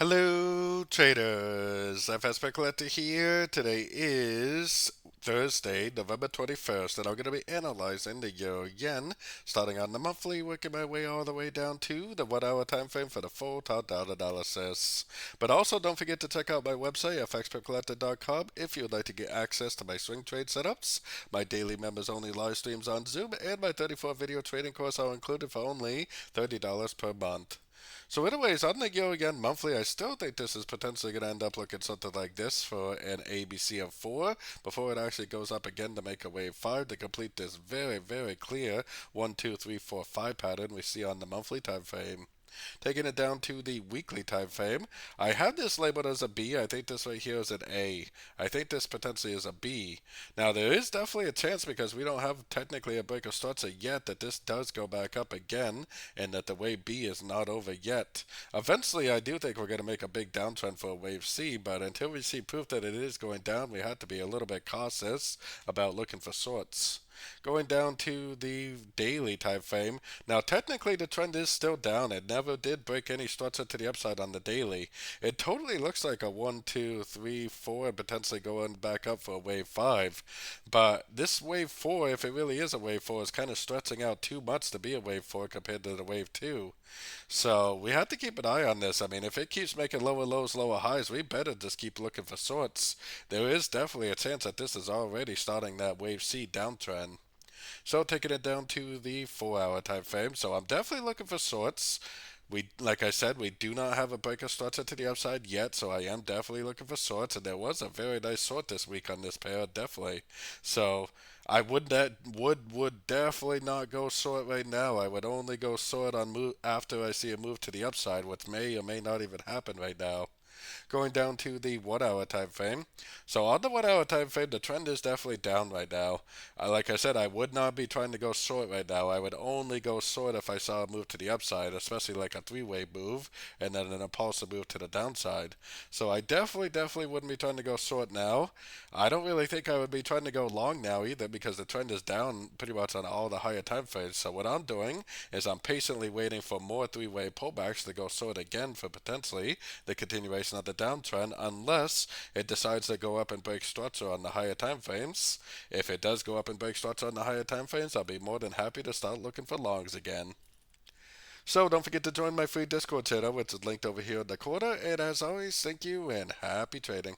Hello, traders. FX Pip Collector here. Today is Thursday, November 21st, and I'm going to be analyzing the euro yen, starting on the monthly, working my way all the way down to the 1 hour time frame for the full top-down analysis. But also, don't forget to check out my website, fxpipcollector.com, if you would like to get access to my swing trade setups, my daily members-only live streams on Zoom, and my 34-video trading course are included for only $30 per month. So anyways, on the euro yen monthly, I still think this is potentially going to end up looking something like this for an ABC of 4 before it actually goes up again to make a wave 5 to complete this very, very clear 1, 2, 3, 4, 5 pattern we see on the monthly time frame. Taking it down to the weekly time frame, I have this labeled as a B. I think this right here is an A. I think this potentially is a B. Now, there is definitely a chance because we don't have technically a break of structure yet that this does go back up again and that the wave B is not over yet. Eventually, I do think we're going to make a big downtrend for a wave C, but until we see proof that it is going down, we have to be a little bit cautious about looking for sorts. Going down to the daily time frame. Now, technically, the trend is still down. It never did break any structure to the upside on the daily. It totally looks like a 1, 2, 3, 4, and potentially going back up for a wave 5. But this wave 4, if it really is a wave 4, is kind of stretching out too much to be a wave 4 compared to the wave 2. So we have to keep an eye on this. I mean, if it keeps making lower lows, lower highs, we better just keep looking for sorts. There is definitely a chance that this is already starting that wave C downtrend. So taking it down to the 4 hour time frame. So I'm definitely looking for sorts. Like I said, we do not have a breaker structure to the upside yet, so I am definitely looking for sorts. And there was a very nice sort this week on this pair, definitely. So I would definitely not go sort right now. I would only go sort on move after I see a move to the upside, which may or may not even happen right now. Going down to the 1 hour time frame. So on the 1 hour time frame, the trend is definitely down right now. Like I said, I would not be trying to go short right now. I would only go short if I saw a move to the upside, especially like a three-way move, and then an impulsive move to the downside. So I definitely wouldn't be trying to go short now. I don't really think I would be trying to go long now either because the trend is down pretty much on all the higher time frames. So what I'm doing is I'm patiently waiting for more three-way pullbacks to go short again for potentially the continuation of the downtrend unless it decides to go up and break structure on the higher time frames. If it does go up and break structure on the higher time frames, I'll be more than happy to start looking for longs again. So don't forget to join my free Discord channel, which is linked over here in the corner. And as always, thank you and happy trading.